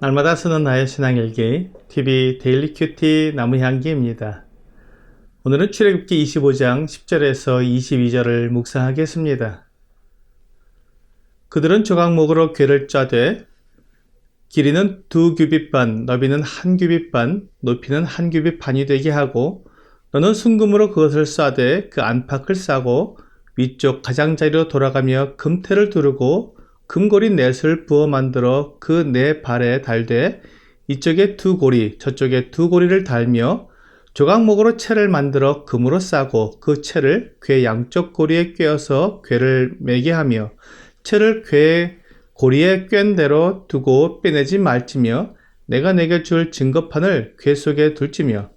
날마다 쓰는 나의 신앙일기 TV 데일리 큐티 나무향기입니다. 오늘은 출애굽기 25장 10절에서 22절을 묵상하겠습니다. 그들은 조각목으로 궤를 짜되 길이는 2규빗 반, 너비는 1규빗 반, 높이는 1규빗 반이 되게 하고 너는 순금으로 그것을 싸되 그 안팎을 싸고 위쪽 가장자리로 돌아가며 금태를 두르고 금고리 넷을 부어 만들어 그 네 발에 달되 이쪽에 2고리 저쪽에 2고리를 달며 조각목으로 채를 만들어 금으로 싸고 그 채를 궤 양쪽 고리에 꿰어서 궤를 매게 하며 채를 궤 고리에 꿰은 대로 두고 빼내지 말지며 내가 내게 줄 증거판을 궤 속에 둘지며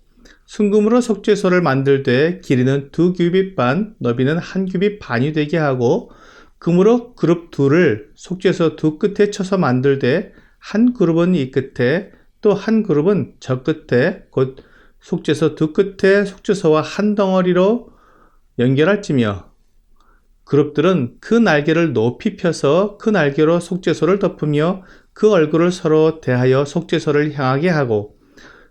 순금으로 속죄소를 만들되 길이는 2규빗 반, 너비는 1규빗 반이 되게 하고 금으로 그룹 둘을 속죄소 두 끝에 쳐서 만들되 한 그룹은 이 끝에 또 한 그룹은 저 끝에 곧 속죄소 두 끝에 속죄소와 한 덩어리로 연결할지며 그룹들은 그 날개를 높이 펴서 그 날개로 속죄소를 덮으며 그 얼굴을 서로 대하여 속죄소를 향하게 하고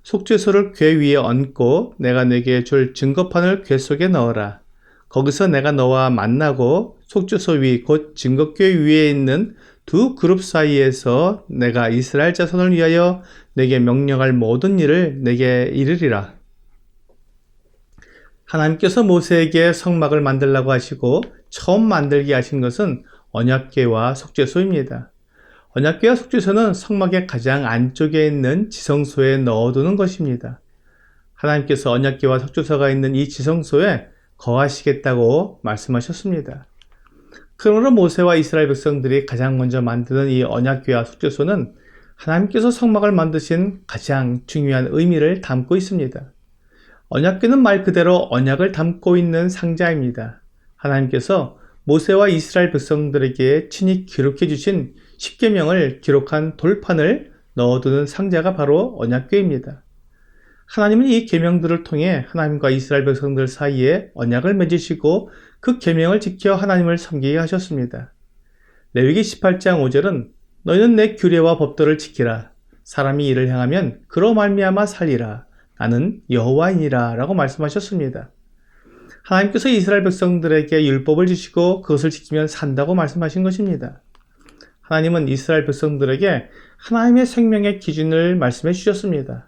속죄소를 궤 위에 얹고 내가 내게 줄 증거판을 궤 속에 넣어라. 거기서 내가 너와 만나고 속죄소 위 곧 증거궤 위에 있는 두 그룹 사이에서 내가 이스라엘 자손을 위하여 내게 명령할 모든 일을 내게 이르리라. 하나님께서 모세에게 성막을 만들라고 하시고 처음 만들게 하신 것은 언약궤와 속죄소입니다. 언약궤와 속죄소는 성막의 가장 안쪽에 있는 지성소에 넣어두는 것입니다. 하나님께서 언약궤와 속죄소가 있는 이 지성소에 거하시겠다고 말씀하셨습니다. 그러므로 모세와 이스라엘 백성들이 가장 먼저 만드는 이 언약궤와 속죄소는 하나님께서 성막을 만드신 가장 중요한 의미를 담고 있습니다. 언약궤는 말 그대로 언약을 담고 있는 상자입니다. 하나님께서 모세와 이스라엘 백성들에게 친히 기록해 주신 십계명을 기록한 돌판을 넣어두는 상자가 바로 언약궤입니다. 하나님은 이 계명들을 통해 하나님과 이스라엘 백성들 사이에 언약을 맺으시고 그 계명을 지켜 하나님을 섬기게 하셨습니다. 레위기 18장 5절은 너희는 내 규례와 법도를 지키라. 사람이 이를 행하면 그로 말미암아 살리라. 나는 여호와이니라 라고 말씀하셨습니다. 하나님께서 이스라엘 백성들에게 율법을 주시고 그것을 지키면 산다고 말씀하신 것입니다. 하나님은 이스라엘 백성들에게 하나님의 생명의 기준을 말씀해 주셨습니다.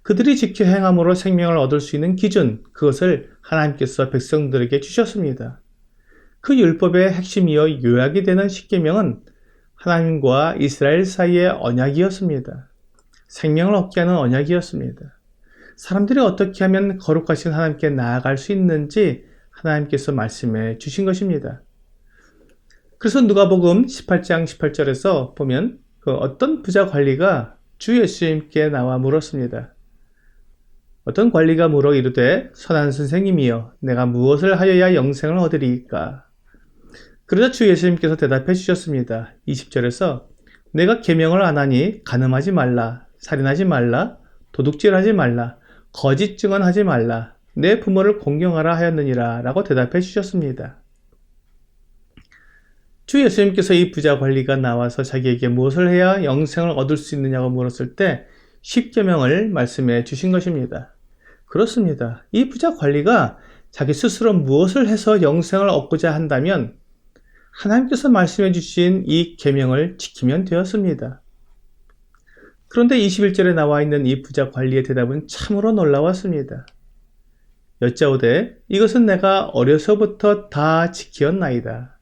그들이 지켜 행함으로 생명을 얻을 수 있는 기준, 그것을 하나님께서 백성들에게 주셨습니다. 그 율법의 핵심이어 요약이 되는 십계명은 하나님과 이스라엘 사이의 언약이었습니다. 생명을 얻게 하는 언약이었습니다. 사람들이 어떻게 하면 거룩하신 하나님께 나아갈 수 있는지 하나님께서 말씀해 주신 것입니다. 그래서 누가복음 18장 18절에서 보면 어떤 부자 관리가 주 예수님께 나와 물었습니다. 어떤 관리가 물어 이르되 선한 선생님이여 내가 무엇을 하여야 영생을 얻으리이까. 그러자 주 예수님께서 대답해 주셨습니다. 20절에서 내가 계명을 안 하니 간음하지 말라, 살인하지 말라, 도둑질하지 말라, 거짓 증언하지 말라, 내 부모를 공경하라 하였느니라 라고 대답해 주셨습니다. 주 예수님께서 이 부자 관리가 나와서 자기에게 무엇을 해야 영생을 얻을 수 있느냐고 물었을 때 십계명을 말씀해 주신 것입니다. 그렇습니다. 이 부자 관리가 자기 스스로 무엇을 해서 영생을 얻고자 한다면 하나님께서 말씀해 주신 이 계명을 지키면 되었습니다. 그런데 21절에 나와 있는 이 부자 관리의 대답은 참으로 놀라웠습니다. 여짜오되 이것은 내가 어려서부터 다 지키었나이다.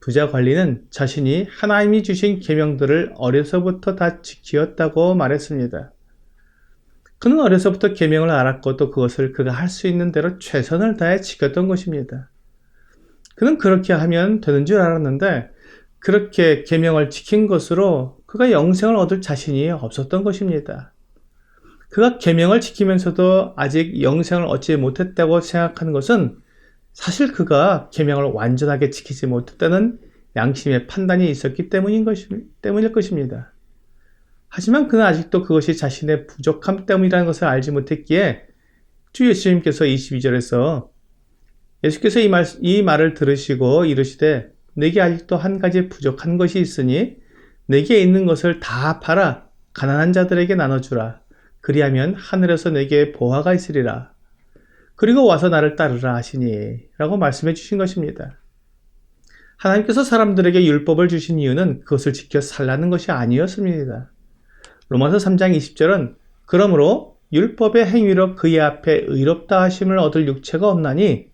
부자 관리는 자신이 하나님이 주신 계명들을 어려서부터 다 지키었다고 말했습니다. 그는 어려서부터 계명을 알았고 또 그것을 그가 할 수 있는 대로 최선을 다해 지켰던 것입니다. 그는 그렇게 하면 되는 줄 알았는데 그렇게 계명을 지킨 것으로 그가 영생을 얻을 자신이 없었던 것입니다. 그가 계명을 지키면서도 아직 영생을 얻지 못했다고 생각하는 것은 사실 그가 계명을 완전하게 지키지 못했다는 양심의 판단이 있었기 때문일 것입니다. 하지만 그는 아직도 그것이 자신의 부족함 때문이라는 것을 알지 못했기에 주 예수님께서 22절에서 예수께서 이 말을 들으시고 이르시되 내게 아직도 한 가지 부족한 것이 있으니 내게 있는 것을 다 팔아 가난한 자들에게 나눠주라. 그리하면 하늘에서 내게 보화가 있으리라. 그리고 와서 나를 따르라 하시니 라고 말씀해 주신 것입니다. 하나님께서 사람들에게 율법을 주신 이유는 그것을 지켜 살라는 것이 아니었습니다. 로마서 3장 20절은 그러므로 율법의 행위로 그의 앞에 의롭다 하심을 얻을 육체가 없나니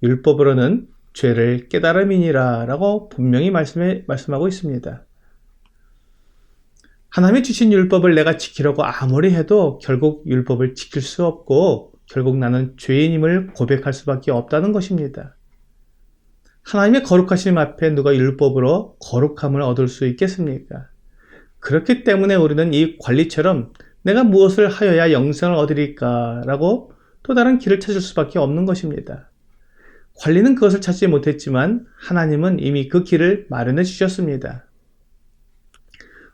율법으로는 죄를 깨달음이니라 라고 분명히 말씀하고 있습니다. 하나님이 주신 율법을 내가 지키려고 아무리 해도 결국 율법을 지킬 수 없고 결국 나는 죄인임을 고백할 수밖에 없다는 것입니다. 하나님의 거룩하심 앞에 누가 율법으로 거룩함을 얻을 수 있겠습니까? 그렇기 때문에 우리는 이 관리처럼 내가 무엇을 하여야 영생을 얻으리까 라고 또 다른 길을 찾을 수밖에 없는 것입니다. 관리는 그것을 찾지 못했지만 하나님은 이미 그 길을 마련해 주셨습니다.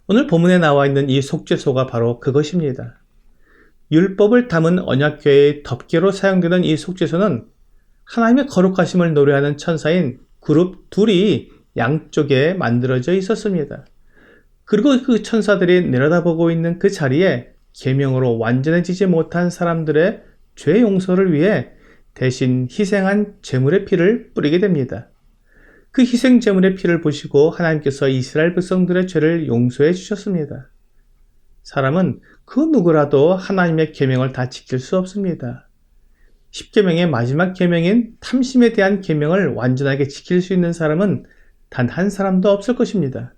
오늘 본문에 나와 있는 이 속죄소가 바로 그것입니다. 율법을 담은 언약궤의 덮개로 사용되는 이 속죄소는 하나님의 거룩하심을 노래하는 천사인 그룹 둘이 양쪽에 만들어져 있었습니다. 그리고 그 천사들이 내려다보고 있는 그 자리에 계명으로 완전해지지 못한 사람들의 죄 용서를 위해 대신 희생한 제물의 피를 뿌리게 됩니다. 그 희생 제물의 피를 보시고 하나님께서 이스라엘 백성들의 죄를 용서해 주셨습니다. 사람은 그 누구라도 하나님의 계명을 다 지킬 수 없습니다. 10계명의 마지막 계명인 탐심에 대한 계명을 완전하게 지킬 수 있는 사람은 단 한 사람도 없을 것입니다.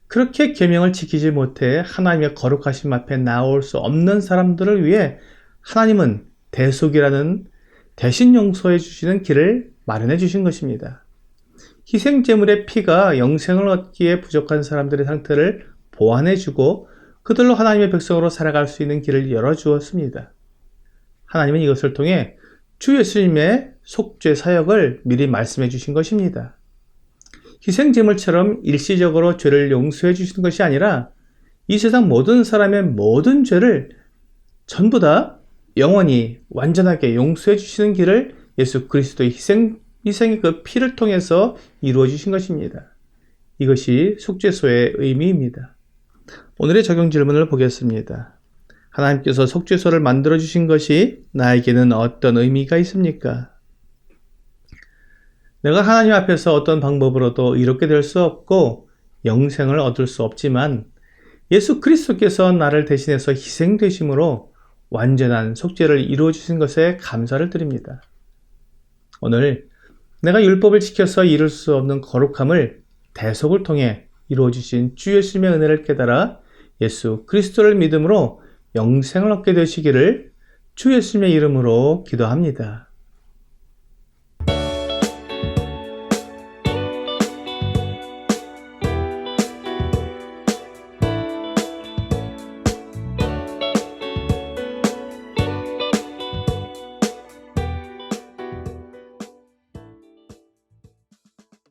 그렇게 계명을 지키지 못해 하나님의 거룩하심 앞에 나올 수 없는 사람들을 위해 하나님은 대속이라는 대신 용서해 주시는 길을 마련해 주신 것입니다. 희생제물의 피가 영생을 얻기에 부족한 사람들의 상태를 보완해 주고 그들로 하나님의 백성으로 살아갈 수 있는 길을 열어주었습니다. 하나님은 이것을 통해 주 예수님의 속죄 사역을 미리 말씀해 주신 것입니다. 희생제물처럼 일시적으로 죄를 용서해 주시는 것이 아니라 이 세상 모든 사람의 모든 죄를 전부 다 영원히 완전하게 용서해 주시는 길을 예수 그리스도의 희생의 그 피를 통해서 이루어 주신 것입니다. 이것이 속죄소의 의미입니다. 오늘의 적용 질문을 보겠습니다. 하나님께서 속죄소를 만들어 주신 것이 나에게는 어떤 의미가 있습니까? 내가 하나님 앞에서 어떤 방법으로도 이롭게 될 수 없고 영생을 얻을 수 없지만 예수 그리스도께서 나를 대신해서 희생되심으로 완전한 속죄를 이루어 주신 것에 감사를 드립니다. 오늘 내가 율법을 지켜서 이룰 수 없는 거룩함을 대속을 통해 이루어 주신 주 예수님의 은혜를 깨달아 예수 그리스도를 믿음으로 영생을 얻게 되시기를 주 예수님의 이름으로 기도합니다.